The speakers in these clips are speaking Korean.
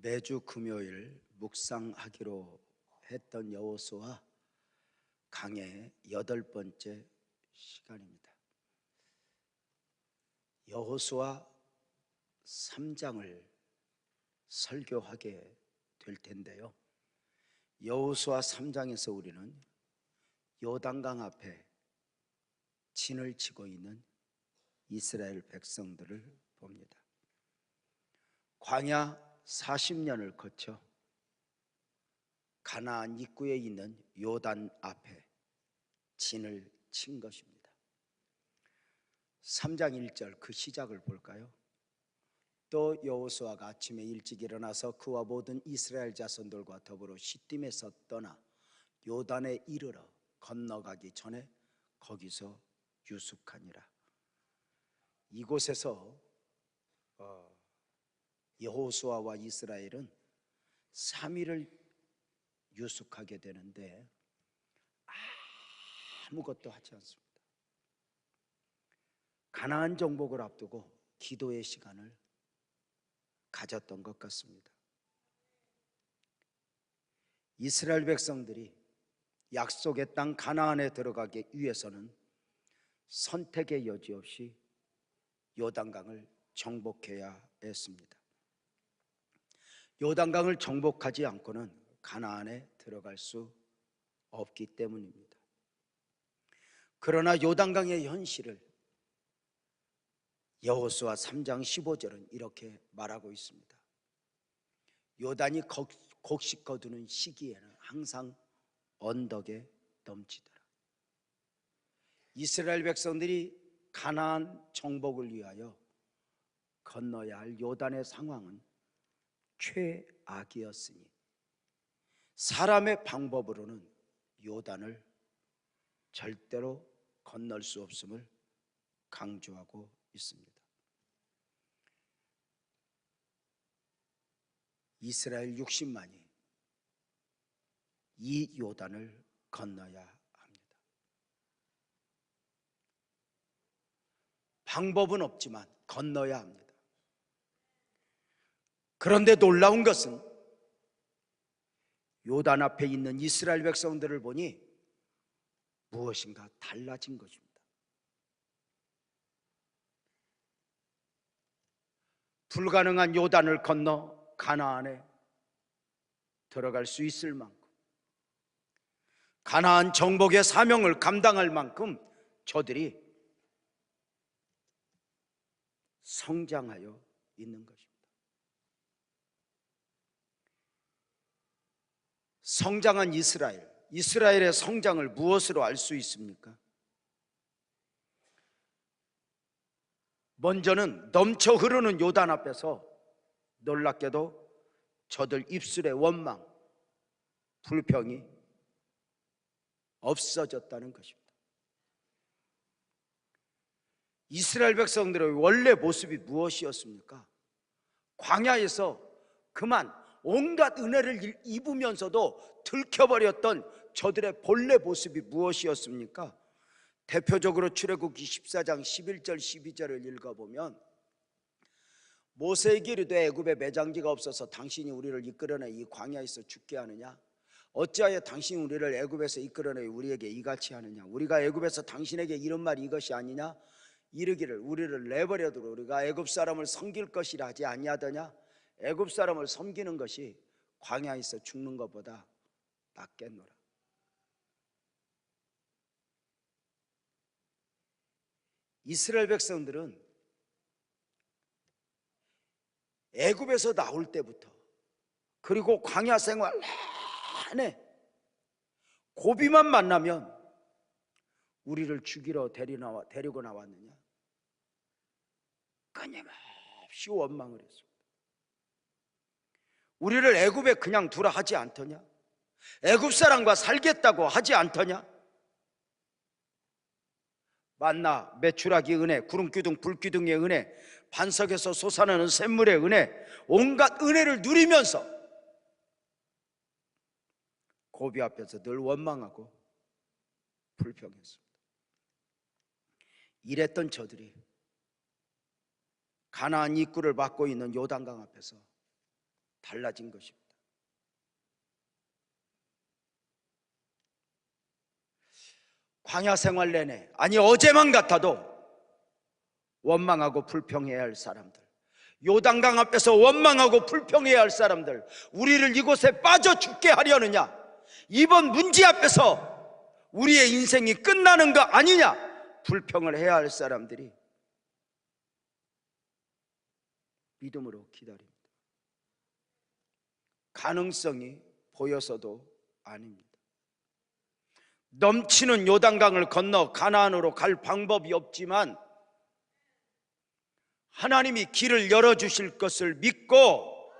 매주 금요일 묵상하기로 했던 여호수아 강의 8번째 시간입니다. 여호수아 3장을 설교하게 될 텐데요, 여호수아 3장에서 우리는 요단강 앞에 진을 치고 있는 이스라엘 백성들을 봅니다. 광야 40년을 거쳐 가나안 입구에 있는 요단 앞에 진을 친 것입니다. 3장 1절 그 시작을 볼까요? 또 여호수아가 아침에 일찍 일어나서 그와 모든 이스라엘 자손들과 더불어 시딤에서 떠나 요단에 이르러 건너가기 전에 거기서 유숙하니라. 이곳에서 여호수아와 이스라엘은 3일을 유숙하게 되는데 아무것도 하지 않습니다. 가나안 정복을 앞두고 기도의 시간을 가졌던 것 같습니다. 이스라엘 백성들이 약속의 땅 가나안에 들어가기 위해서는 선택의 여지 없이 요단강을 정복해야 했습니다. 요단강을 정복하지 않고는 가나안에 들어갈 수 없기 때문입니다. 그러나 요단강의 현실을 여호수아 3장 15절은 이렇게 말하고 있습니다. 요단이 곡식 거두는 시기에는 항상 언덕에 넘치더라. 이스라엘 백성들이 가나안 정복을 위하여 건너야 할 요단의 상황은 최악이었으니 사람의 방법으로는 요단을 절대로 건널 수 없음을 강조하고 있습니다. 이스라엘 60만이 이 요단을 건너야 합니다. 방법은 없지만 건너야 합니다. 그런데 놀라운 것은 요단 앞에 있는 이스라엘 백성들을 보니 무엇인가 달라진 것입니다. 불가능한 요단을 건너 가나안에 들어갈 수 있을 만큼, 가나안 정복의 사명을 감당할 만큼 저들이 성장하여 있는 것입니다. 성장한 이스라엘의 성장을 무엇으로 알 수 있습니까? 먼저는 넘쳐 흐르는 요단 앞에서 놀랍게도 저들 입술의 원망, 불평이 없어졌다는 것입니다. 이스라엘 백성들의 원래 모습이 무엇이었습니까? 광야에서 그만 온갖 은혜를 입으면서도 들켜버렸던 저들의 본래 모습이 무엇이었습니까? 대표적으로 출애굽기 14장 11절 12절을 읽어보면, 모세에게 이르되 애굽에 매장지가 없어서 당신이 우리를 이끌어내 이 광야에서 죽게 하느냐? 어찌하여 당신이 우리를 애굽에서 이끌어내 우리에게 이같이 하느냐? 우리가 애굽에서 당신에게 이런 말이 이것이 아니냐? 이르기를 우리를 내버려두고 우리가 애굽 사람을 섬길 것이라 하지 아니하더냐? 애굽 사람을 섬기는 것이 광야에서 죽는 것보다 낫겠노라. 이스라엘 백성들은 애굽에서 나올 때부터 그리고 광야 생활 내내 고비만 만나면 우리를 죽이러 데리고 나왔느냐? 끊임없이 원망을 했습니다. 우리를 애굽에 그냥 두라 하지 않더냐? 애굽 사람과 살겠다고 하지 않더냐? 만나, 메추라기 은혜, 구름기둥, 불기둥의 은혜, 반석에서 솟아나는 샘물의 은혜, 온갖 은혜를 누리면서 고비 앞에서 늘 원망하고 불평했습니다. 이랬던 저들이 가나안 입구를 막고 있는 요단강 앞에서 달라진 것입니다. 광야 생활 내내, 아니 어제만 같아도 원망하고 불평해야 할 사람들, 요단강 앞에서 원망하고 불평해야 할 사람들, 우리를 이곳에 빠져 죽게 하려느냐, 이번 문제 앞에서 우리의 인생이 끝나는 거 아니냐 불평을 해야 할 사람들이 믿음으로 기다립니다. 가능성이 보여서도 아닙니다. 넘치는 요단강을 건너 가나안으로 갈 방법이 없지만 하나님이 길을 열어주실 것을 믿고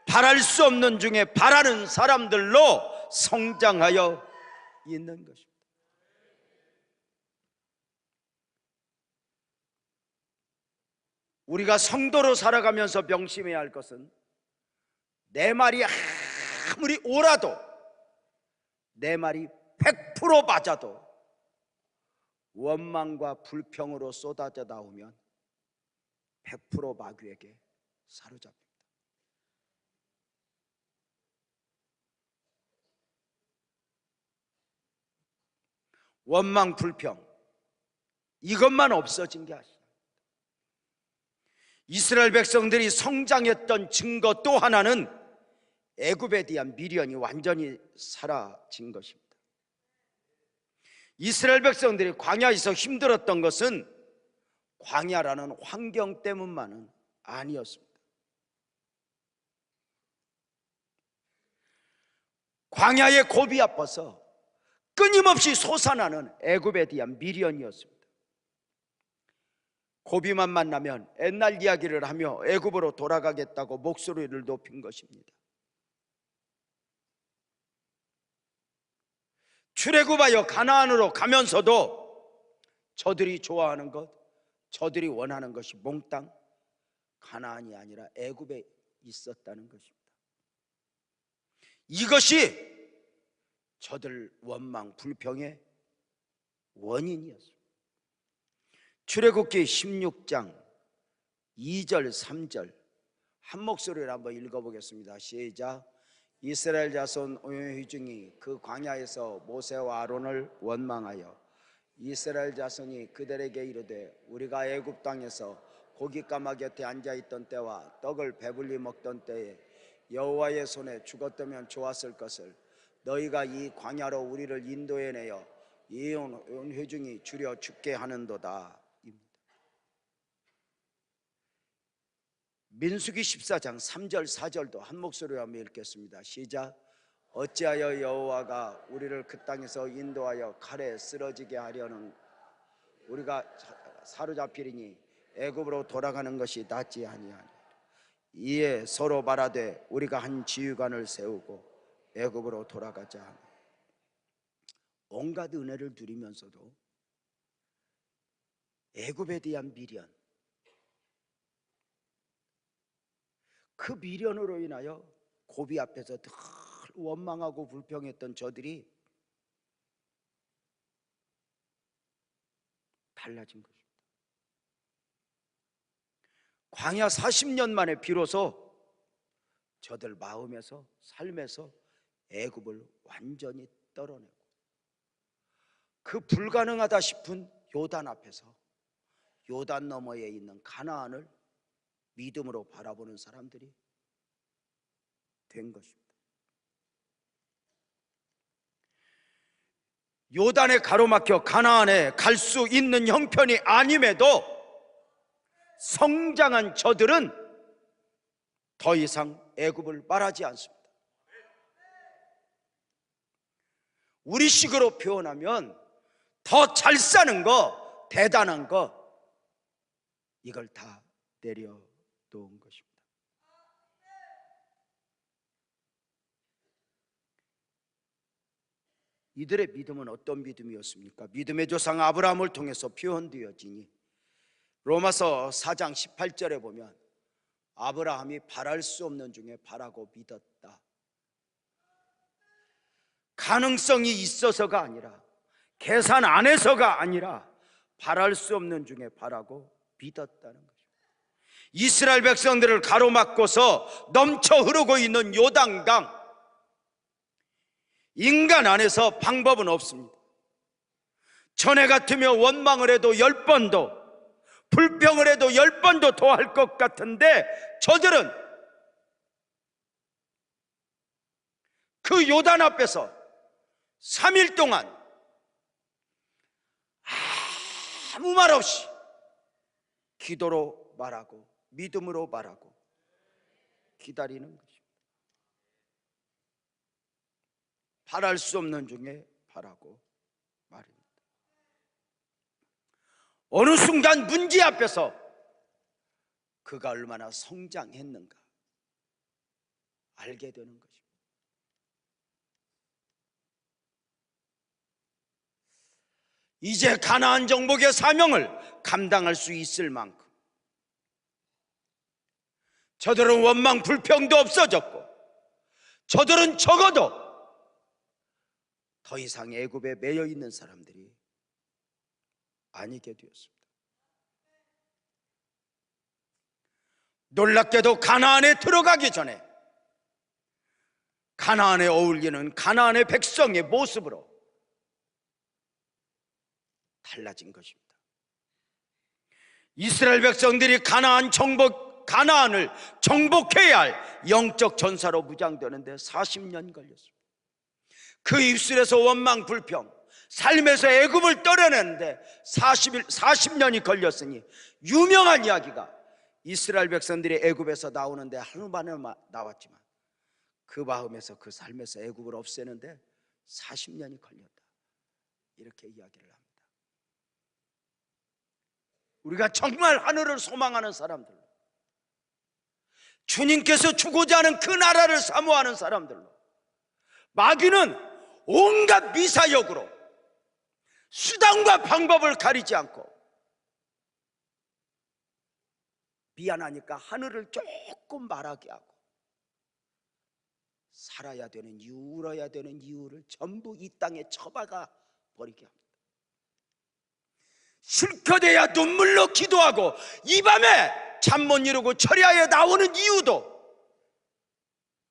바랄 수 없는 중에 바라는 사람들로 성장하여 있는 것입니다. 우리가 성도로 살아가면서 명심해야 할 것은 내 말이 아무리 옳아도, 내 말이 100% 맞아도 원망과 불평으로 쏟아져 나오면 100% 마귀에게 사로잡힙니다. 원망, 불평 이것만 없어진 게 아니에요. 이스라엘 백성들이 성장했던 증거 또 하나는 애굽에 대한 미련이 완전히 사라진 것입니다. 이스라엘 백성들이 광야에서 힘들었던 것은 광야라는 환경 때문만은 아니었습니다. 광야의 고비 앞에서 끊임없이 솟아나는 애굽에 대한 미련이었습니다. 고비만 만나면 옛날 이야기를 하며 애굽으로 돌아가겠다고 목소리를 높인 것입니다. 출애굽하여 가나안으로 가면서도 저들이 좋아하는 것, 저들이 원하는 것이 몽땅 가나안이 아니라 애굽에 있었다는 것입니다. 이것이 저들 원망 불평의 원인이었습니다. 출애굽기 16장 2절 3절 한 목소리를 한번 읽어보겠습니다. 시작. 이스라엘 자손 온 회중이 그 광야에서 모세와 아론을 원망하여 이스라엘 자손이 그들에게 이르되 우리가 애굽 땅에서 고깃가마 곁에 앉아있던 때와 떡을 배불리 먹던 때에 여호와의 손에 죽었다면 좋았을 것을 너희가 이 광야로 우리를 인도해내어 이 온 회중이 줄여 죽게 하는도다. 민수기 14장 3절 4절도 한 목소리로 한번 읽겠습니다. 시작. 어찌하여 여호와가 우리를 그 땅에서 인도하여 칼에 쓰러지게 하려는 우리가 사로잡히리니 애굽으로 돌아가는 것이 낫지 아니하니 이에 서로 말하되 우리가 한 지휘관을 세우고 애굽으로 돌아가자 하니. 온갖 은혜를 누리면서도 애굽에 대한 미련, 그 미련으로 인하여 고비 앞에서 늘 원망하고 불평했던 저들이 달라진 것입니다. 광야 40년 만에 비로소 저들 마음에서 삶에서 애굽을 완전히 떨어내고 그 불가능하다 싶은 요단 앞에서 요단 너머에 있는 가나안을 믿음으로 바라보는 사람들이 된 것입니다. 요단에 가로막혀 가나안에 갈 수 있는 형편이 아님에도 성장한 저들은 더 이상 애굽을 말하지 않습니다. 우리식으로 표현하면 더 잘 사는 거, 대단한 거, 이걸 다 내려놓은 것입니다. 이들의 믿음은 어떤 믿음이었습니까? 믿음의 조상 아브라함을 통해서 표현되어지니 로마서 4장 18절에 보면 아브라함이 바랄 수 없는 중에 바라고 믿었다. 가능성이 있어서가 아니라, 계산 안에서가 아니라 바랄 수 없는 중에 바라고 믿었다는 것입니다. 이스라엘 백성들을 가로막고서 넘쳐 흐르고 있는 요단강, 인간 안에서 방법은 없습니다. 전에 같으면 원망을 해도 10번도, 불평을 해도 10번도 더 할 것 같은데, 저들은 그 요단 앞에서 3일 동안 아무 말 없이 기도로 말하고 믿음으로 말하고 기다리는 것입니다. 바랄 수 없는 중에 바라고 말입니다. 어느 순간 문제 앞에서 그가 얼마나 성장했는가 알게 되는 것입니다. 이제 가나안 정복의 사명을 감당할 수 있을 만큼 저들은 원망 불평도 없어졌고, 저들은 적어도 더 이상 애굽에 매여 있는 사람들이 아니게 되었습니다. 놀랍게도 가나안에 들어가기 전에 가나안에 어울리는 가나안의 백성의 모습으로 달라진 것입니다. 이스라엘 백성들이 가나안을 정복해야 할 영적 전사로 무장되는데 40년 걸렸습니다. 그 입술에서 원망 불평, 삶에서 애굽을 떨어내는데 40년이 걸렸으니, 유명한 이야기가 이스라엘 백성들이 애굽에서 나오는데 하루 만에 나왔지만 그 마음에서, 그 삶에서 애굽을 없애는데 40년이 걸렸다, 이렇게 이야기를 합니다. 우리가 정말 하늘을 소망하는 사람들로, 주님께서 주고자 하는 그 나라를 사모하는 사람들로, 마귀는 온갖 미사역으로 수단과 방법을 가리지 않고 미안하니까 하늘을 조금 말하게 하고, 살아야 되는 이유, 울어야 되는 이유를 전부 이 땅에 처박아 버리게 합니다. 실컷해야 눈물로 기도하고 이 밤에 잠 못 이루고 철야에 나오는 이유도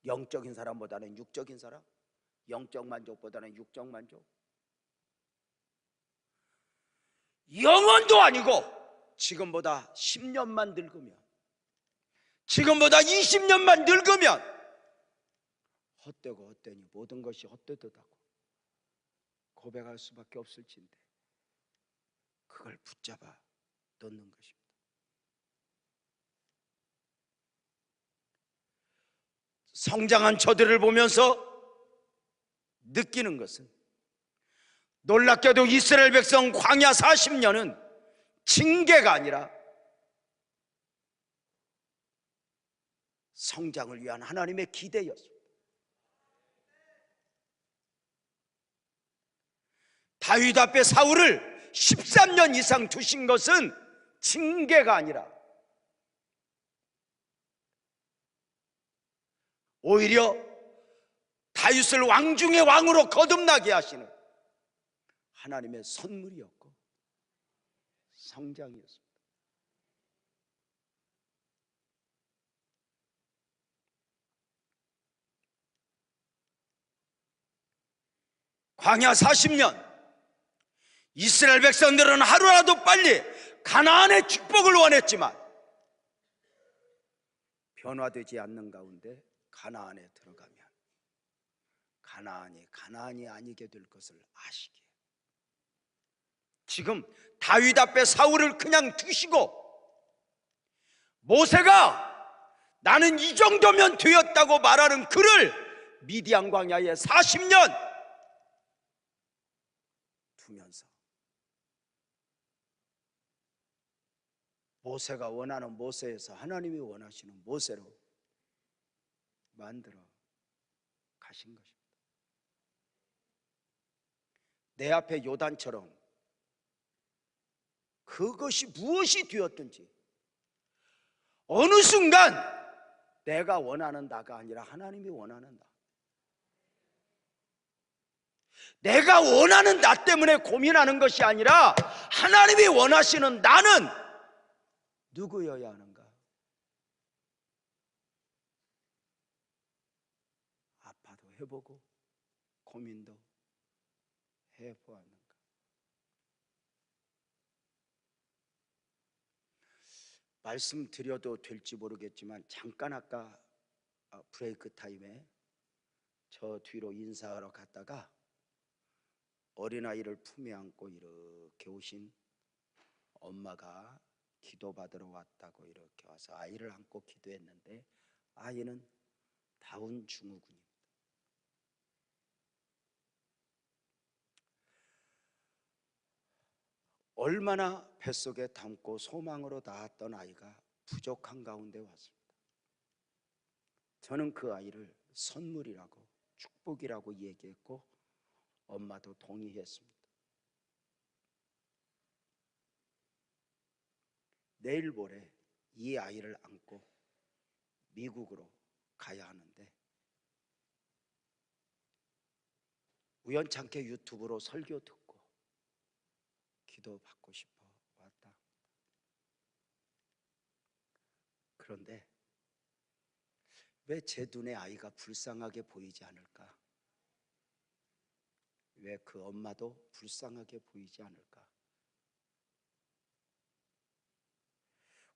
영적인 사람보다는 육적인 사람, 영적 만족보다는 육적 만족, 영원도 아니고 지금보다 10년만 늙으면, 지금보다 20년만 늙으면 헛되고 헛되니 모든 것이 헛되다고 고백할 수밖에 없을진데 그걸 붙잡아 넣는 것입니다. 성장한 저들을 보면서 느끼는 것은, 놀랍게도 이스라엘 백성 광야 40년은 징계가 아니라 성장을 위한 하나님의 기대였습니다. 다윗 앞에 사울을 13년 이상 두신 것은 징계가 아니라 오히려 다윗을 왕 중의 왕으로 거듭나게 하시는 하나님의 선물이었고 성장이었습니다. 광야 40년, 이스라엘 백성들은 하루라도 빨리 가나안의 축복을 원했지만 변화되지 않는 가운데 가나안에 들어가면 가나안이 아니게 될 것을 아시기에 지금 다윗 앞에 사울을 그냥 두시고 모세가 나는 이 정도면 되었다고 말하는 그를 미디안 광야에 40년 두면서 모세가 원하는 모세에서 하나님이 원하시는 모세로 만들어 가신 것입니다. 내 앞에 요단처럼 그것이 무엇이 되었든지 어느 순간 내가 원하는 나가 아니라 하나님이 원하는 나, 내가 원하는 나 때문에 고민하는 것이 아니라 하나님이 원하시는 나는 누구여야 하는가? 해보고 고민도 해보았는가? 말씀드려도 될지 모르겠지만 잠깐 아까 브레이크 타임에 저 뒤로 인사하러 갔다가 어린아이를 품에 안고 이렇게 오신 엄마가 기도받으러 왔다고 이렇게 와서 아이를 안고 기도했는데 아이는 다운 증후군입니다. 얼마나 뱃속에 담고 소망으로 낳았던 아이가 부족한 가운데 왔습니다. 저는 그 아이를 선물이라고 축복이라고 얘기했고 엄마도 동의했습니다. 내일 모레 이 아이를 안고 미국으로 가야 하는데 우연찮게 유튜브로 설교 듣고 기도받고 싶어 왔다. 그런데 왜 제 눈에 아이가 불쌍하게 보이지 않을까? 왜 그 엄마도 불쌍하게 보이지 않을까?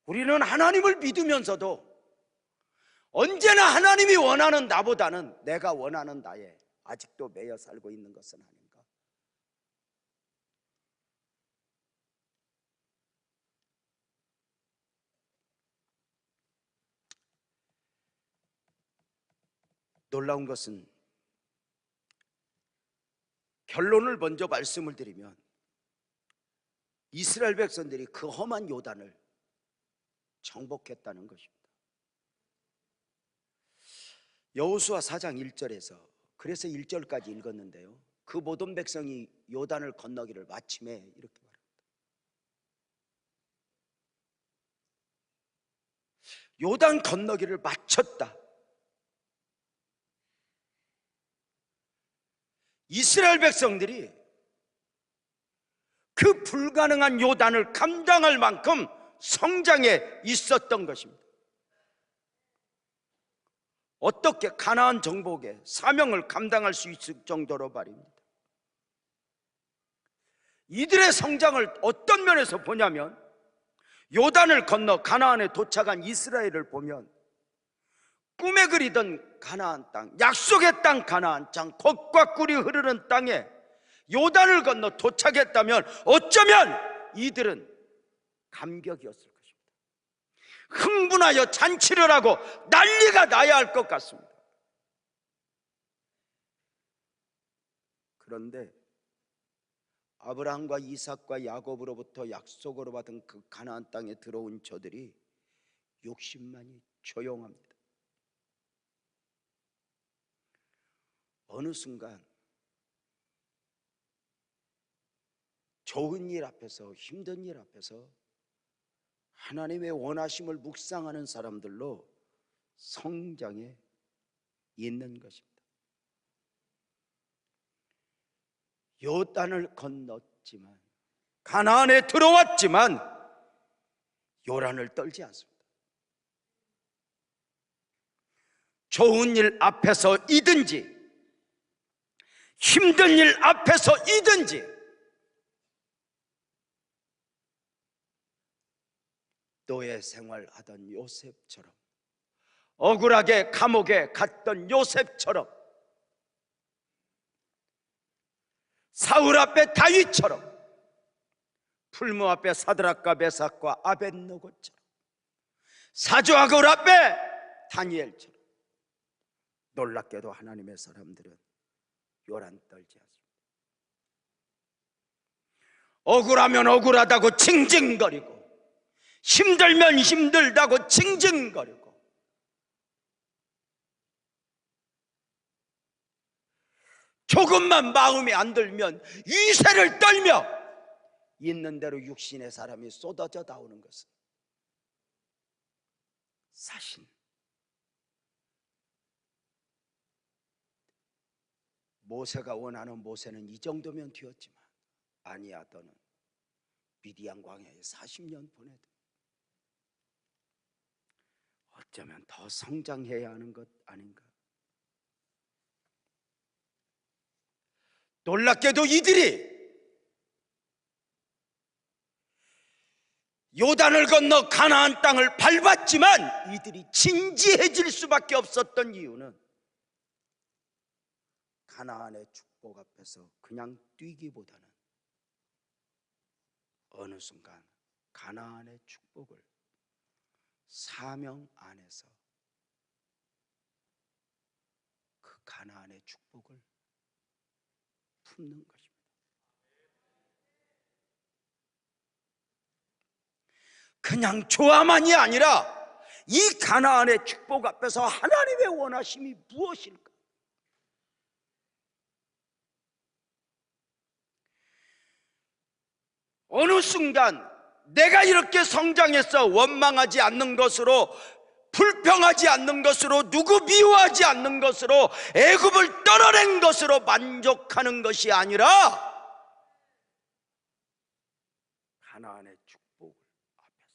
우리는 하나님을 믿으면서도 언제나 하나님이 원하는 나보다는 내가 원하는 나에 아직도 매여 살고 있는 것은 아닌가? 놀라운 것은 결론을 먼저 말씀을 드리면 이스라엘 백성들이 그 험한 요단을 정복했다는 것입니다. 여호수아 4장 1절에서 그래서 1절까지 읽었는데요, 그 모든 백성이 요단을 건너기를 마침에 이렇게 말합니다. 요단 건너기를 마쳤다. 이스라엘 백성들이 그 불가능한 요단을 감당할 만큼 성장해 있었던 것입니다. 어떻게 가나안 정복의 사명을 감당할 수 있을 정도로 말입니다. 이들의 성장을 어떤 면에서 보냐면 요단을 건너 가나안에 도착한 이스라엘을 보면 꿈에 그리던 가나안 땅, 약속의 땅 가나안 땅, 젖과 꿀이 흐르는 땅에 요단을 건너 도착했다면 어쩌면 이들은 감격이었을 것입니다. 흥분하여 잔치를 하고 난리가 나야 할 것 같습니다. 그런데 아브라함과 이삭과 야곱으로부터 약속으로 받은 그 가나안 땅에 들어온 저들이 욕심만이 조용합니다. 어느 순간 좋은 일 앞에서, 힘든 일 앞에서 하나님의 원하심을 묵상하는 사람들로 성장해 있는 것입니다. 요단을 건넜지만, 가나안에 들어왔지만 요란을 떨지 않습니다. 좋은 일 앞에서이든지 힘든 일 앞에서이든지 노예 생활하던 요셉처럼, 억울하게 감옥에 갔던 요셉처럼, 사울 앞에 다윗처럼, 풀무 앞에 사드락과 메삭과 아벳노고처럼, 사조아굴 앞에 다니엘처럼 놀랍게도 하나님의 사람들은 요란 떨지 않습니다. 억울하면 억울하다고 징징거리고, 힘들면 힘들다고 징징거리고, 조금만 마음에 안 들면 위세를 떨며 있는 대로 육신의 사람이 쏟아져 나오는 것은 사신, 모세가 원하는 모세는 이 정도면 되었지만 아니야, 너는 미디안 광야에 40년 보내도 어쩌면 더 성장해야 하는 것 아닌가? 놀랍게도 이들이 요단을 건너 가나안 땅을 밟았지만 이들이 진지해질 수밖에 없었던 이유는 가나안의 축복 앞에서 그냥 뛰기보다는 어느 순간 가나안의 축복을 사명 안에서 그 가나안의 축복을 품는 것입니다. 그냥 좋아만이 아니라 이 가나안의 축복 앞에서 하나님의 원하심이 무엇일까? 어느 순간 내가 이렇게 성장해서 원망하지 않는 것으로, 불평하지 않는 것으로, 누구 미워하지 않는 것으로, 애굽을 떨어낸 것으로 만족하는 것이 아니라 가나안의 축복 앞에서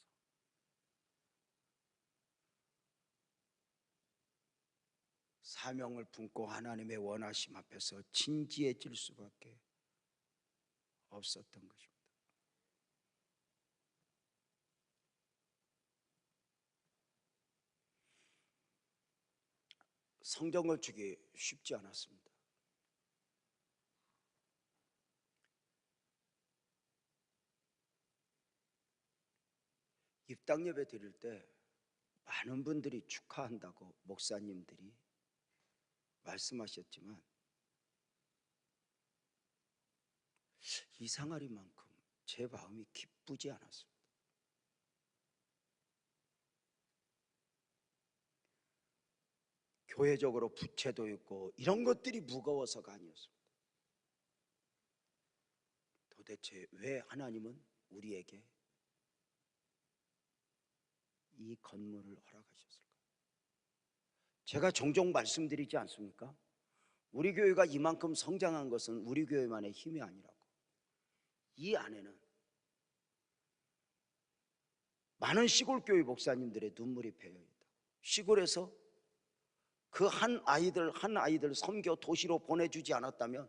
사명을 품고 하나님의 원하심 앞에서 진지해질 수밖에 없었던 것입니다. 성경 건축이 쉽지 않았습니다. 입당 예배 드릴 때 많은 분들이 축하한다고 목사님들이 말씀하셨지만 이상하리만큼 제 마음이 기쁘지 않았습니다. 교회적으로 부채도 있고 이런 것들이 무거워서가 아니었습니다. 도대체 왜 하나님은 우리에게 이 건물을 허락하셨을까? 제가 종종 말씀드리지 않습니까? 우리 교회가 이만큼 성장한 것은 우리 교회만의 힘이 아니라고. 이 안에는 많은 시골교회 목사님들의 눈물이 배어있다. 시골에서 그 한 아이들 섬겨 도시로 보내주지 않았다면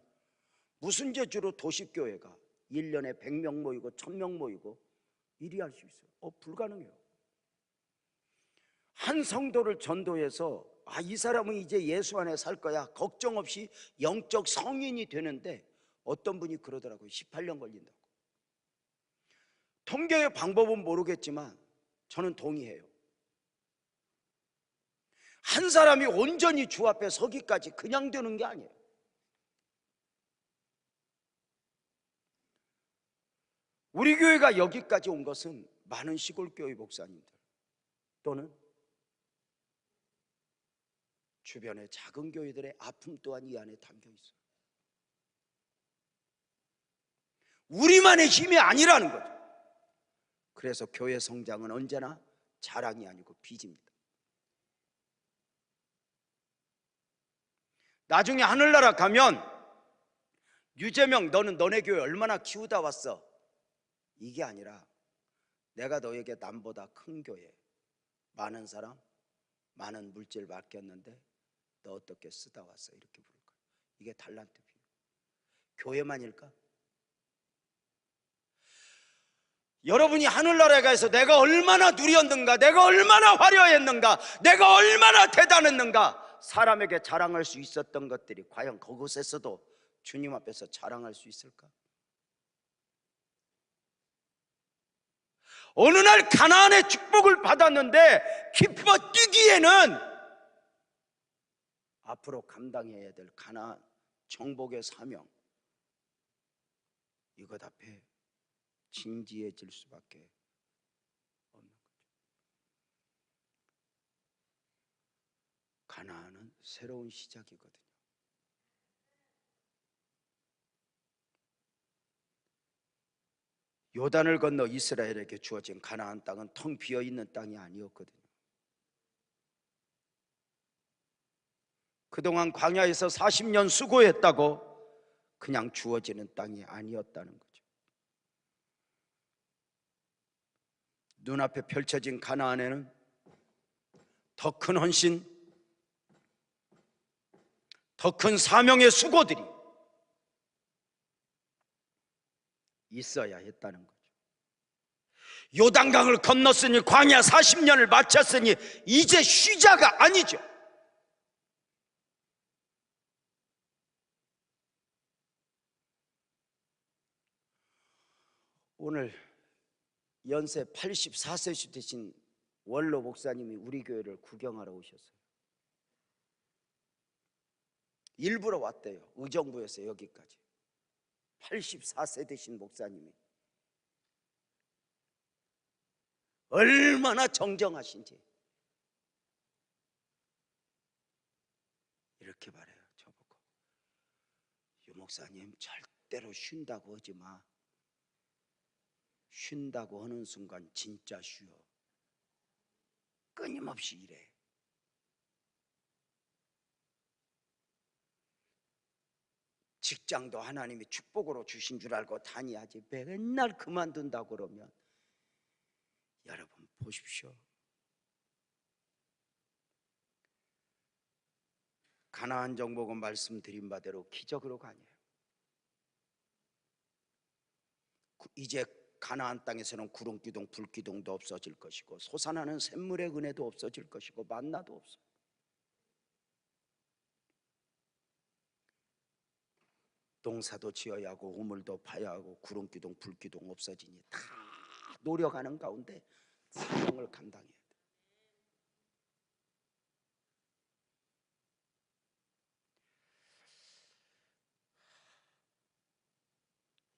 무슨 재주로 도시교회가 1년에 100명 모이고 1000명 모이고 일이 할 수 있어요? 불가능해요. 한 성도를 전도해서 이 사람은 이제 예수 안에 살 거야, 걱정 없이 영적 성인이 되는데 어떤 분이 그러더라고요. 18년 걸린다고. 통계의 방법은 모르겠지만 저는 동의해요. 한 사람이 온전히 주 앞에 서기까지 그냥 되는 게 아니에요. 우리 교회가 여기까지 온 것은 많은 시골교회 목사님들 또는 주변의 작은 교회들의 아픔 또한 이 안에 담겨 있어요. 우리만의 힘이 아니라는 거죠. 그래서 교회 성장은 언제나 자랑이 아니고 빚입니다. 나중에 하늘나라 가면 유재명 너는 너네 교회 얼마나 키우다 왔어? 이게 아니라 내가 너에게 남보다 큰 교회, 많은 사람, 많은 물질 맡겼는데 너 어떻게 쓰다 왔어? 이렇게 부를 거야. 이게 달란트 비유. 교회만일까? 여러분이 하늘나라에 가서 내가 얼마나 누렸는가, 내가 얼마나 화려했는가, 내가 얼마나 대단했는가 사람에게 자랑할 수 있었던 것들이 과연 그곳에서도 주님 앞에서 자랑할 수 있을까? 어느 날 가나안의 축복을 받았는데 기뻐 뛰기에는 앞으로 감당해야 될 가나안 정복의 사명, 이것 앞에 진지해질 수밖에 없는 거죠. 가나안은 새로운 시작이거든요. 요단을 건너 이스라엘에게 주어진 가나안 땅은 텅 비어있는 땅이 아니었거든요. 그동안 광야에서 40년 수고했다고 그냥 주어지는 땅이 아니었다는 거죠. 눈앞에 펼쳐진 가나안에는 더 큰 헌신, 더 큰 사명의 수고들이 있어야 했다는 거죠. 요단강을 건넜으니 광야 40년을 마쳤으니 이제 쉬자가 아니죠. 오늘 연세 84세 되신 원로 목사님이 우리 교회를 구경하러 오셨어요. 일부러 왔대요. 의정부에서 여기까지. 84세 되신 목사님이 얼마나 정정하신지 이렇게 말해요. 저보고, 유 목사님 절대로 쉰다고 하지 마. 쉰다고 하는 순간 진짜 쉬어. 끊임없이 일해. 직장도 하나님이 축복으로 주신 줄 알고 다니야지 맨날 그만둔다고 그러면, 여러분 보십시오. 가나안 정복은 말씀드린 바대로 기적으로 가냐. 이제 가나안 땅에서는 구름기둥 불기둥도 없어질 것이고 솟아나는 샘물의 은혜도 없어질 것이고 만나도 없어. 농사도 지어야 하고 우물도 파야 하고 구름기둥 불기둥 없어지니 다 노력하는 가운데 사명을 감당해야 돼.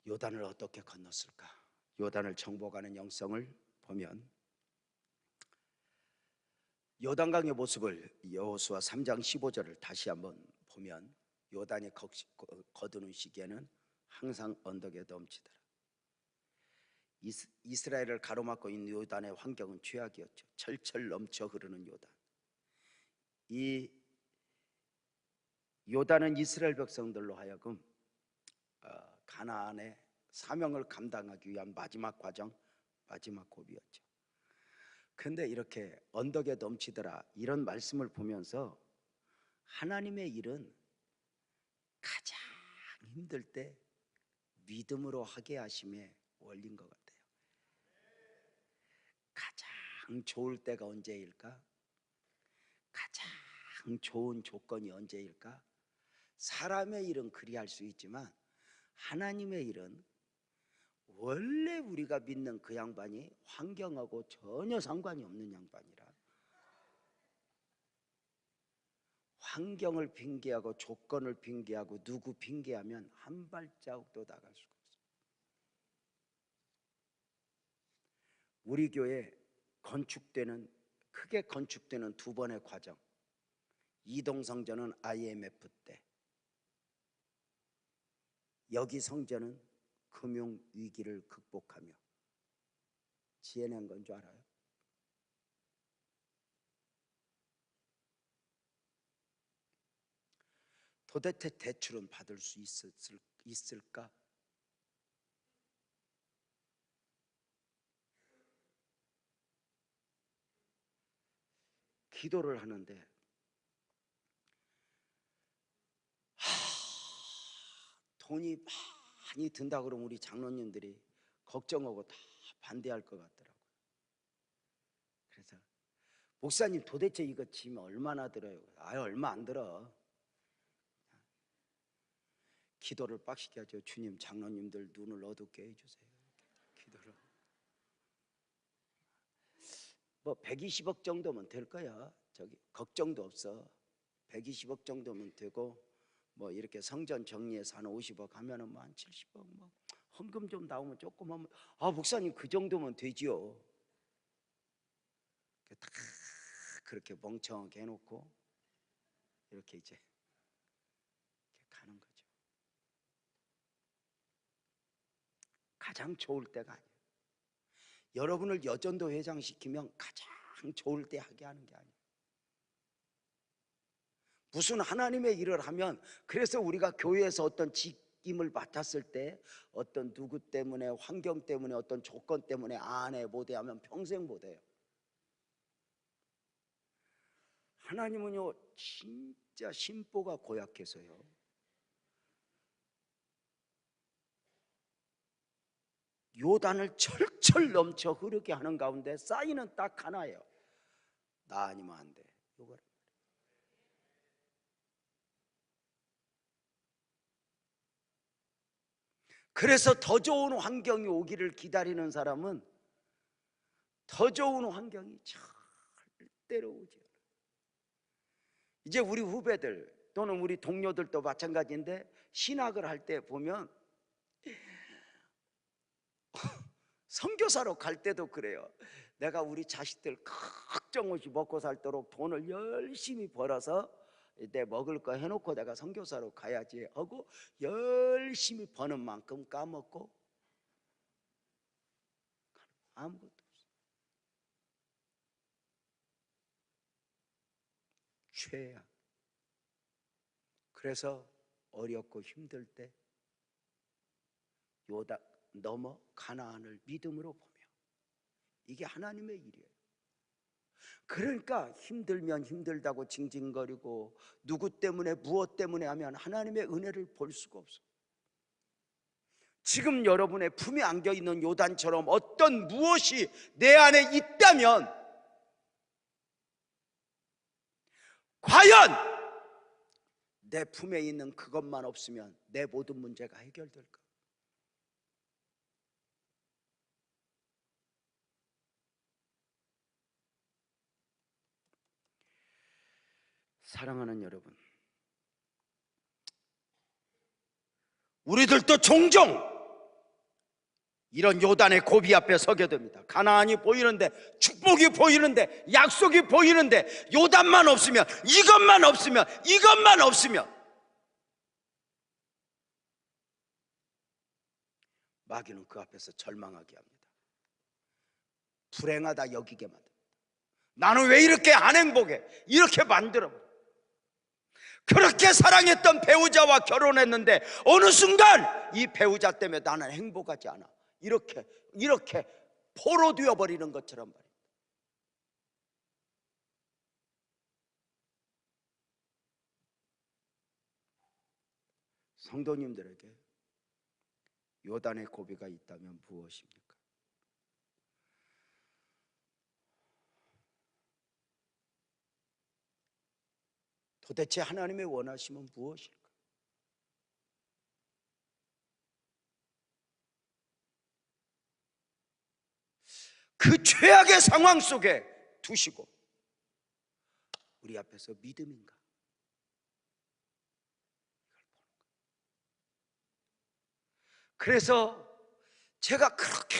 요단을 어떻게 건넜을까? 요단을 정복하는 영성을 보면 요단강의 모습을 여호수아 3장 15절을 다시 한번 보면, 요단이 거두는 시기에는 항상 언덕에 넘치더라. 이스라엘을 가로막고 있는 요단의 환경은 죄악이었죠. 철철 넘쳐 흐르는 요단. 이 요단은 이스라엘 백성들로 하여금 가나안의 사명을 감당하기 위한 마지막 과정, 마지막 고비였죠. 근데 이렇게 언덕에 넘치더라 이런 말씀을 보면서 하나님의 일은 가장 힘들 때 믿음으로 하게 하심의 원리인 것 같아요. 가장 좋을 때가 언제일까? 가장 좋은 조건이 언제일까? 사람의 일은 그리할 수 있지만 하나님의 일은 원래 우리가 믿는 그 양반이 환경하고 전혀 상관이 없는 양반이라, 환경을 핑계하고 조건을 핑계하고 누구 핑계하면 한 발자국도 나갈 수가 없어요. 우리 교회 크게 건축되는 두 번의 과정, 이동 성전은 IMF 때, 여기 성전은 금융 위기를 극복하며 지어낸 건 줄 알아요? 도대체 대출은 받을 수 있을까? 기도를 하는데 돈이 많이 든다 그러면 우리 장로님들이 걱정하고 다 반대할 것 같더라고요. 그래서 목사님 도대체 이거 지면 얼마나 들어요? 아유 얼마 안 들어. 기도를 빡시게 하죠. 주님 장로님들 눈을 어둡게 해주세요. 기도를 뭐 120억 정도면 될 거야. 저기 걱정도 없어. 120억 정도면 되고 뭐 이렇게 성전 정리해서 한 50억 하면은 뭐 한 70억 뭐 헌금 좀 나오면 조금 하면, 아 목사님 그 정도면 되지요. 다 그렇게 멍청하게 해놓고 이렇게 이제 이렇게 가는 거죠. 가장 좋을 때가 아니에요. 여러분을 여전도 회장시키면 가장 좋을 때 하게 하는 게 아니에요. 무슨 하나님의 일을 하면, 그래서 우리가 교회에서 어떤 직임을 맡았을 때 어떤 누구 때문에, 환경 때문에, 어떤 조건 때문에 안 해 못해 하면 평생 못해요. 하나님은요 진짜 심보가 고약해서요, 요단을 철철 넘쳐 흐르게 하는 가운데 사인은 딱 하나예요. 나 아니면 안 돼. 요거. 그래서 더 좋은 환경이 오기를 기다리는 사람은 더 좋은 환경이 절대로 오지 않아요. 이제 우리 후배들 또는 우리 동료들도 마찬가지인데, 신학을 할 때 보면 선교사로 갈 때도 그래요. 내가 우리 자식들 걱정없이 먹고 살도록 돈을 열심히 벌어서 내 먹을 거 해놓고 내가 선교사로 가야지 하고 열심히 버는 만큼 까먹고 아무것도 없어. 죄야. 그래서 어렵고 힘들 때 요단 넘어 가나안을 믿음으로 보며, 이게 하나님의 일이에요. 그러니까 힘들면 힘들다고 징징거리고 누구 때문에 무엇 때문에 하면 하나님의 은혜를 볼 수가 없어. 지금 여러분의 품에 안겨 있는 요단처럼 어떤 무엇이 내 안에 있다면 과연 내 품에 있는 그것만 없으면 내 모든 문제가 해결될까? 사랑하는 여러분, 우리들도 종종 이런 요단의 고비 앞에 서게 됩니다. 가나안이 보이는데, 축복이 보이는데, 약속이 보이는데, 요단만 없으면, 이것만 없으면, 이것만 없으면 마귀는 그 앞에서 절망하게 합니다. 불행하다 여기게 만듭니다. 나는 왜 이렇게 안 행복해? 이렇게 만들어. 그렇게 사랑했던 배우자와 결혼했는데 어느 순간 이 배우자 때문에 나는 행복하지 않아. 이렇게 포로되어 버리는 것처럼 말입니다. 성도님들에게 요단의 고비가 있다면 무엇입니까? 도대체 하나님의 원하심은 무엇일까? 그 최악의 상황 속에 두시고 우리 앞에서 믿음인가? 그래서 제가 그렇게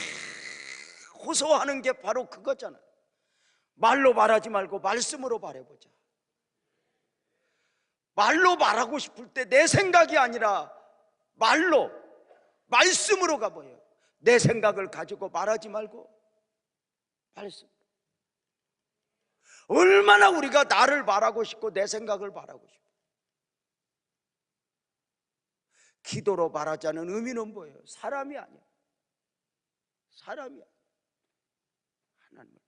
호소하는 게 바로 그거잖아요. 말로 말하지 말고 말씀으로 말해보자. 말로 말하고 싶을 때 내 생각이 아니라 말씀으로 가버려요. 내 생각을 가지고 말하지 말고 말씀. 얼마나 우리가 나를 말하고 싶고 내 생각을 말하고 싶고. 기도로 말하자는 의미는 뭐예요? 사람이 아니야. 사람이야. 하나님.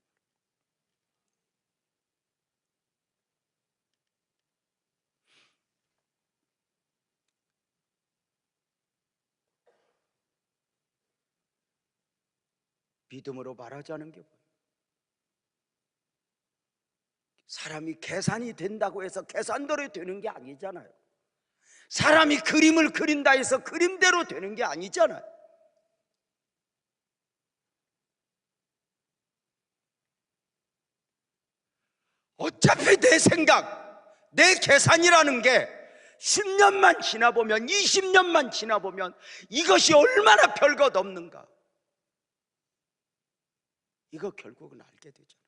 믿음으로 말하자는 게 뭐예요? 사람이 계산이 된다고 해서 계산대로 되는 게 아니잖아요. 사람이 그림을 그린다 해서 그림대로 되는 게 아니잖아요. 어차피 내 생각, 내 계산이라는 게 10년만 지나보면, 20년만 지나보면 이것이 얼마나 별것 없는가, 이거 결국은 알게 되잖아요.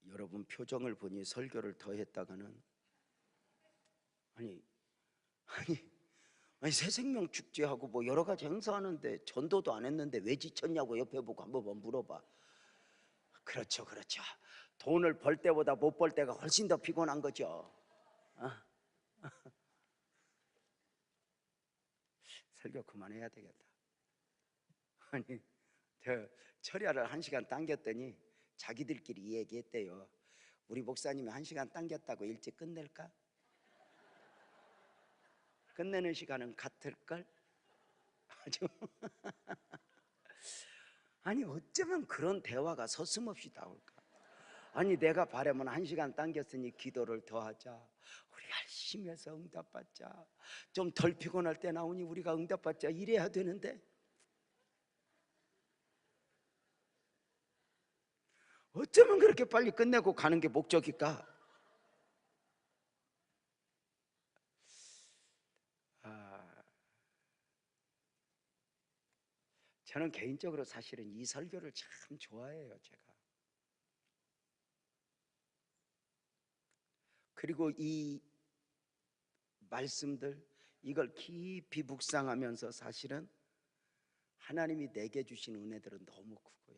여러분 표정을 보니 설교를 더 했다가는 아니 새생명 축제하고 뭐 여러 가지 행사하는데 전도도 안 했는데 왜 지쳤냐고 옆에 보고 한번 물어봐. 그렇죠. 돈을 벌 때보다 못 벌 때가 훨씬 더 피곤한 거죠. 설교 그만해야 되겠다. 아니 철야를 1시간 당겼더니 자기들끼리 이 얘기했대요. 우리 목사님이 1시간 당겼다고 일찍 끝낼까? 끝내는 시간은 같을걸? 아주 아니 어쩌면 그런 대화가 서슴없이 나올까? 아니 내가 바라면 1시간 당겼으니 기도를 더 하자. 우리 열심히 해서 응답받자. 좀 덜 피곤할 때 나오니 우리가 응답받자 이래야 되는데 어쩌면 그렇게 빨리 끝내고 가는 게 목적일까? 저는 개인적으로 사실은 이 설교를 참 좋아해요. 제가. 그리고 이 말씀들 이걸 깊이 묵상하면서 사실은 하나님이 내게 주신 은혜들은 너무 크고요.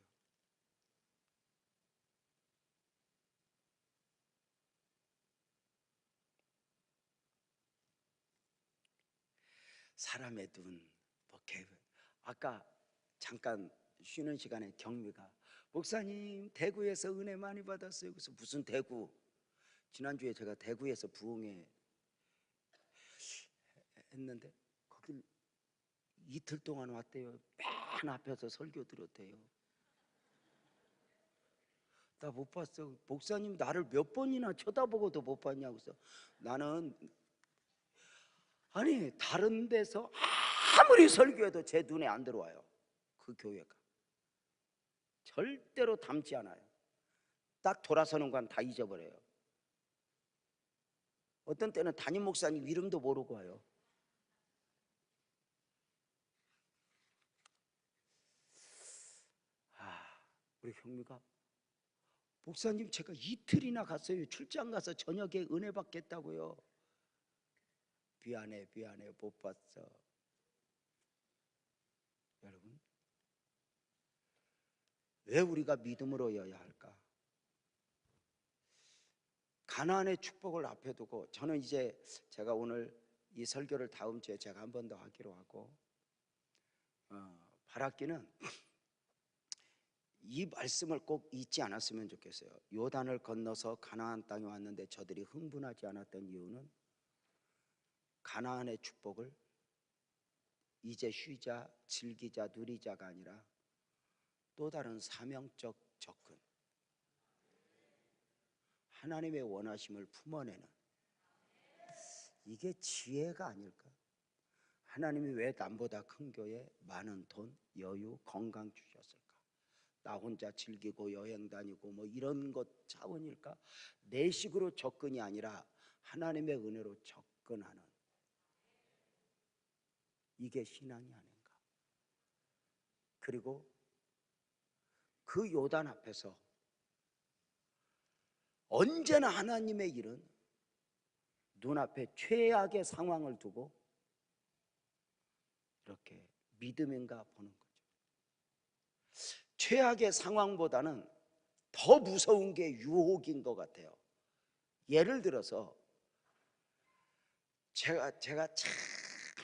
사람의 눈, 뭐 아까 잠깐 쉬는 시간에 경미가 목사님 대구에서 은혜 많이 받았어요. 그래서 무슨 대구? 지난주에 제가 대구에서 부흥회 했는데 거길 이틀 동안 왔대요. 맨 앞에서 설교 들었대요. 나 못 봤어. 목사님 나를 몇 번이나 쳐다보고도 못 봤냐고. 그래서 나는 아니 다른 데서 아무리 설교해도 제 눈에 안 들어와요. 그 교회가 절대로 닮지 않아요. 딱 돌아서는 건 다 잊어버려요. 어떤 때는 담임 목사님 이름도 모르고 와요. 우리 형미가 목사님 제가 이틀이나 갔어요. 출장 가서 저녁에 은혜 받겠다고요. 미안해 못 봤어. 여러분 왜 우리가 믿음으로여야 할까? 가나안의 축복을 앞에 두고 저는 이제 제가 오늘 이 설교를 다음 주에 제가 한 번 더 하기로 하고 바라기는 이 말씀을 꼭 잊지 않았으면 좋겠어요. 요단을 건너서 가나안 땅에 왔는데 저들이 흥분하지 않았던 이유는 가나안의 축복을 이제 쉬자, 즐기자, 누리자가 아니라 또 다른 사명적 접근, 하나님의 원하심을 품어내는 이게 지혜가 아닐까? 하나님이 왜 남보다 큰 교회 많은 돈, 여유, 건강 주셨을까? 나 혼자 즐기고 여행 다니고 뭐 이런 것 차원일까? 내 식으로 접근이 아니라 하나님의 은혜로 접근하는 이게 신앙이 아닌가? 그리고 그 요단 앞에서 언제나 하나님의 일은 눈앞에 최악의 상황을 두고 이렇게 믿음인가 보는 거죠. 최악의 상황보다는 더 무서운 게 유혹인 것 같아요. 예를 들어서 제가 참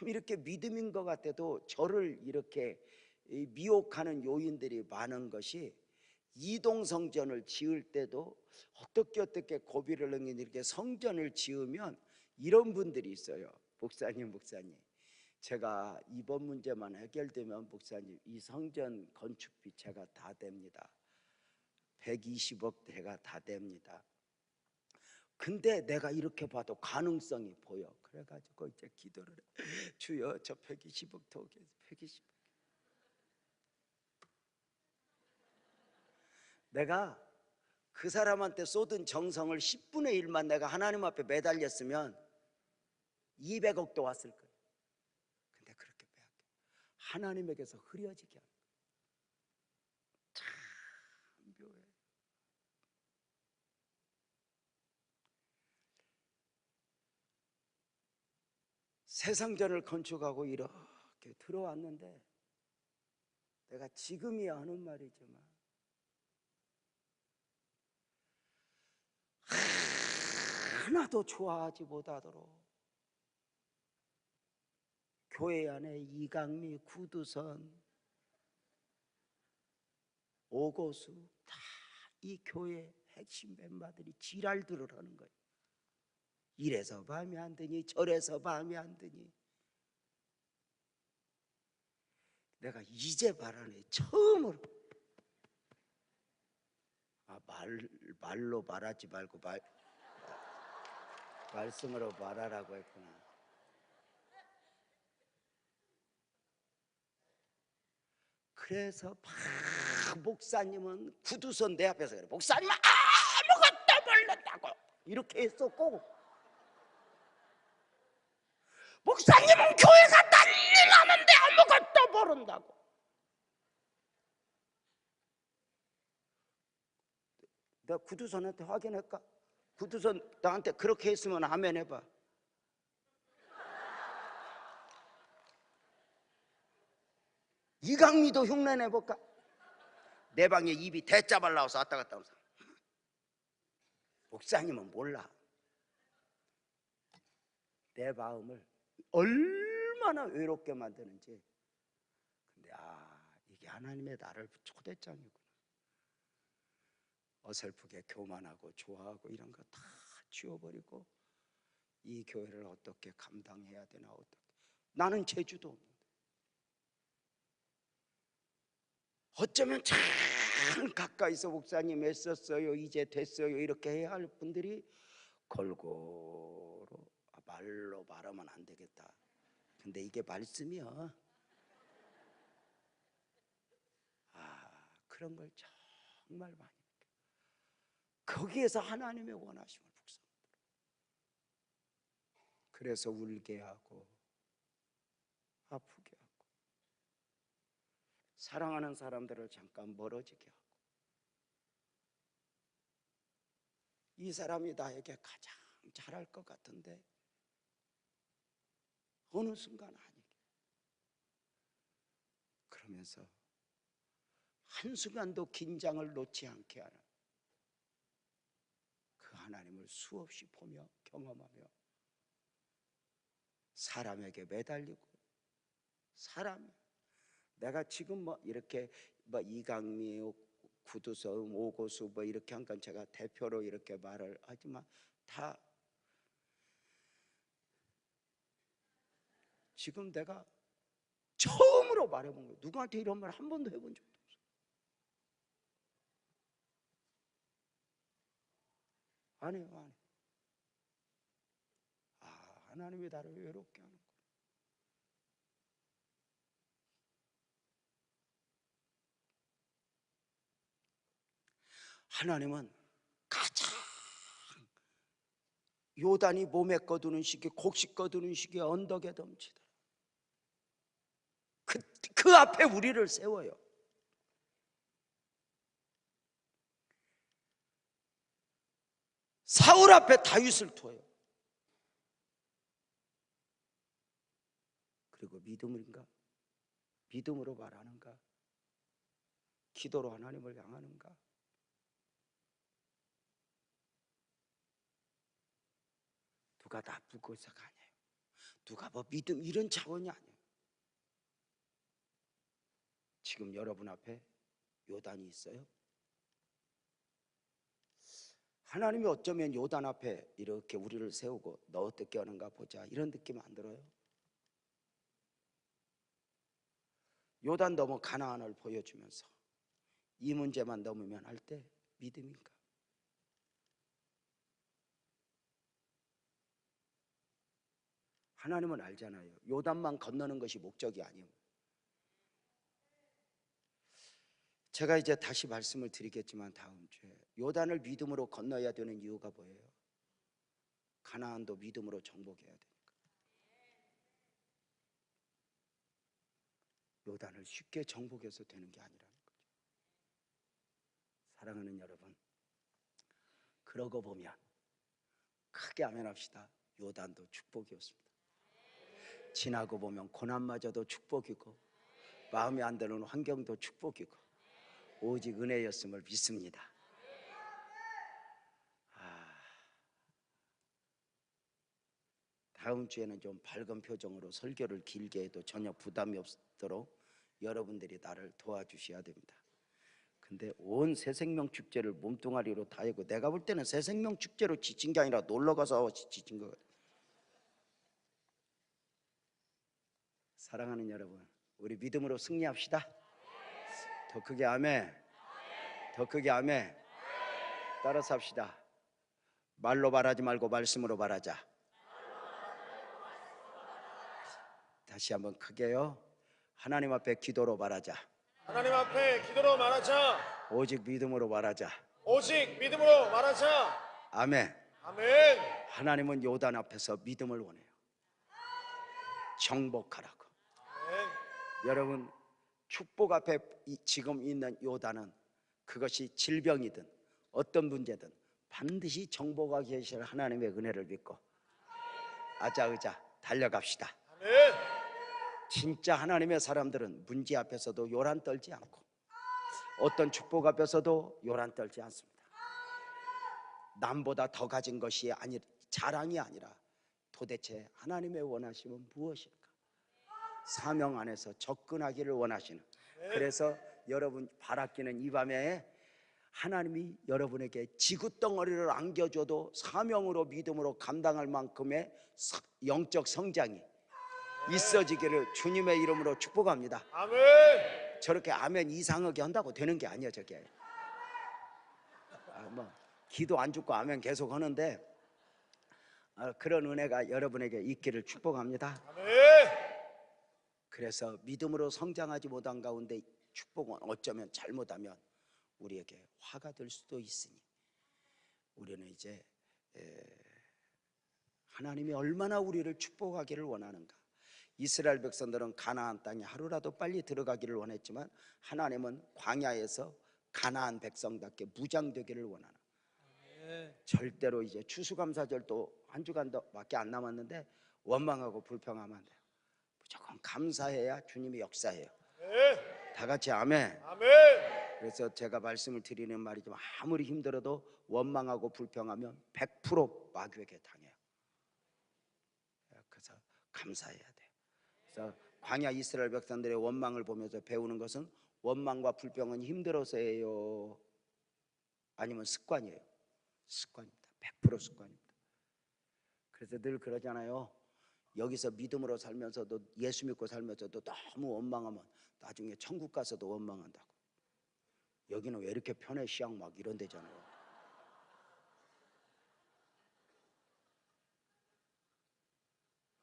이렇게 믿음인 것 같아도 저를 이렇게 미혹하는 요인들이 많은 것이 이동성전을 지을 때도 어떻게 고비를 넘긴 이렇게 성전을 지으면 이런 분들이 있어요. 목사님 제가 이번 문제만 해결되면 목사님 이 성전 건축비 제가 다 됩니다. 120억 대가 다 됩니다. 근데 내가 이렇게 봐도 가능성이 보여. 그래가지고 이제 기도를 해. 주여 저 120억 더 120억. 내가 그 사람한테 쏟은 정성을 10분의 1만 내가 하나님 앞에 매달렸으면 200억도 왔을 거예요. 근데 그렇게 빼앗겨 하나님에게서 흐려지게 하는 거예요. 참 묘해. 세상전을 건축하고 이렇게 들어왔는데 내가 지금이야 하는 말이지만 하나도 좋아하지 못하도록 교회 안에 이강미, 구두선, 오고수 다 이 교회 핵심 멤버들이 지랄들을 하는 거예요. 이래서 마음에 안 드니 저래서 마음에 안 드니 내가 이제 말하네. 처음으로. 말로 말하지 말고 말씀으로 말하라고 했구나. 그래서 목사님은 구두선 내 앞에서 그래. 목사님은 아무것도 모른다고 이렇게 했었고, 목사님은 교회가 난리 나는데 아무것도 모른다고. 내가 구두선한테 확인할까? 구두선 나한테 그렇게 했으면 아멘 해봐. 이강미도 흉내 내볼까? 내 방에 입이 대짜발 나와서 왔다 갔다 하면서. 목사님은 몰라 내 마음을 얼마나 외롭게 만드는지. 근데 이게 하나님의 나를 초대장이구나. 어설프게 교만하고 좋아하고 이런 거 다 지워버리고 이 교회를 어떻게 감당해야 되나. 어떻게. 나는 재주도 없는데 어쩌면 참 가까이서 목사님 애썼어요, 이제 됐어요 이렇게 해야 할 분들이 골고루 말로 말하면 안 되겠다. 근데 이게 말씀이야. 그런 걸 정말 많이 거기에서 하나님의 원하심을 묵상하더라. 그래서 울게 하고 아프게 하고 사랑하는 사람들을 잠깐 멀어지게 하고, 이 사람이 나에게 가장 잘할 것 같은데 어느 순간 아니게, 그러면서 한순간도 긴장을 놓지 않게 하는 그 하나님을 수없이 보며 경험하며 사람에게 매달리고, 내가 지금 이렇게 이강미, 구두섬, 오고수 이렇게 한 건 제가 대표로 이렇게 말을 하지만 다 지금 내가 처음으로 말해본 거예요. 누구한테 이런 말 한 번도 해본 적도 없어요. 안 해요. 하나님이 나를 외롭게 하는 거예요. 하나님은 가장 요단이 몸에 거두는 시기, 곡식 거두는 시기에 언덕에 덤치더라. 그 앞에 우리를 세워요. 사울 앞에 다윗을 둬요. 그리고 믿음인가? 믿음으로 말하는가? 기도로 하나님을 향하는가? 누가 나쁘고 해서가 아니에요. 누가 믿음 이런 차원이 아니에요. 지금 여러분 앞에 요단이 있어요. 하나님이 어쩌면 요단 앞에 이렇게 우리를 세우고 너 어떻게 하는가 보자 이런 느낌 안 들어요? 요단 넘어 가나안을 보여주면서 이 문제만 넘으면 할 때 믿음인가? 하나님은 알잖아요. 요단만 건너는 것이 목적이 아니에요. 제가 이제 다시 말씀을 드리겠지만 다음 주에 요단을 믿음으로 건너야 되는 이유가 뭐예요? 가나안도 믿음으로 정복해야 되니까. 요단을 쉽게 정복해서 되는 게 아니라는 거죠. 사랑하는 여러분, 그러고 보면 크게 아멘합시다. 요단도 축복이었습니다. 지나고 보면 고난마저도 축복이고 마음에 안 드는 환경도 축복이고 오직 은혜였음을 믿습니다. 다음 주에는 좀 밝은 표정으로 설교를 길게 해도 전혀 부담이 없도록 여러분들이 나를 도와주셔야 됩니다. 근데 온 새생명 축제를 몸뚱아리로 다 하고, 내가 볼 때는 새생명 축제로 지친 게 아니라 놀러가서 지친 거 같아요. 사랑하는 여러분, 우리 믿음으로 승리합시다. 더 크게 아멘. 더 크게 아멘. 따라서 합시다. 말로 말하지 말고 말씀으로 말하자. 다시 한번 크게요. 하나님 앞에 기도로 말하자. 하나님 앞에 기도로 말하자. 오직 믿음으로 말하자. 오직 믿음으로 말하자. 아멘. 아멘. 하나님은 요단 앞에서 믿음을 원해요. 정복하라고. 아멘. 여러분, 축복 앞에 지금 있는 요단은 그것이 질병이든 어떤 문제든 반드시 정복하게 계실 하나님의 은혜를 믿고 아자으자 달려갑시다. 아멘. 진짜 하나님의 사람들은 문제 앞에서도 요란 떨지 않고 어떤 축복 앞에서도 요란 떨지 않습니다. 남보다 더 가진 것이 아니 자랑이 아니라 도대체 하나님의 원하심은 무엇일까? 사명 안에서 접근하기를 원하시는. 그래서 여러분 바라기는 이 밤에 하나님이 여러분에게 지구덩어리를 안겨줘도 사명으로 믿음으로 감당할 만큼의 영적 성장이 있어지기를 주님의 이름으로 축복합니다. 아멘. 저렇게 아멘 이상하게 한다고 되는 게 아니에요. 저게 뭐 기도 안 죽고 아멘 계속 하는데 그런 은혜가 여러분에게 있기를 축복합니다. 아멘. 그래서 믿음으로 성장하지 못한 가운데 축복은 어쩌면 잘못하면 우리에게 화가 될 수도 있으니 우리는 이제 하나님이 얼마나 우리를 축복하기를 원하는가. 이스라엘 백성들은 가나안 땅에 하루라도 빨리 들어가기를 원했지만 하나님은 광야에서 가나안 백성답게 무장되기를 원하는. 절대로 이제 추수감사절도 한 주간밖에 안 남았는데 원망하고 불평하면 안 돼요. 무조건 감사해야 주님이 역사해요. 다 같이 아멘. 아멘. 그래서 제가 말씀을 드리는 말이지만 아무리 힘들어도 원망하고 불평하면 100% 마귀에게 당해요. 그래서 감사해야 돼요. 그래서 광야 이스라엘 백성들의 원망을 보면서 배우는 것은 원망과 불평은 힘들어서예요, 아니면 습관이에요? 습관입니다. 100% 습관입니다. 그래서 늘 그러잖아요. 여기서 믿음으로 살면서도 예수 믿고 살면서도 너무 원망하면 나중에 천국 가서도 원망한다고. 여기는 왜 이렇게 편해 시작 막 이런 데잖아요.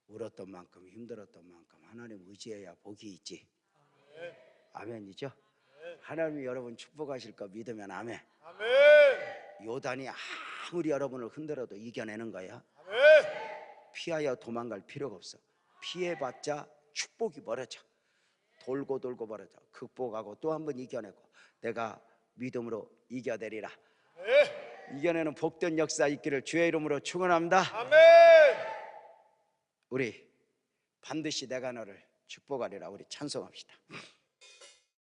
울었던 만큼 힘들었던 만큼 하나님 의지해야 복이 있지. 아멘이죠? 하나님이 여러분 축복하실 거 믿으면 아멘. 아멘. 요단이 아무리 여러분을 흔들어도 이겨내는 거야. 아멘. 피하여 도망갈 필요가 없어. 피해봤자 축복이 멀어져. 돌고 돌고 멀어져. 극복하고 또 한 번 이겨내고 내가 믿음으로 이겨내리라. 아멘. 이겨내는 복된 역사 있기를 주의 이름으로 축원합니다. 아멘. 우리 반드시 내가 너를 축복하리라. 우리 찬송합시다.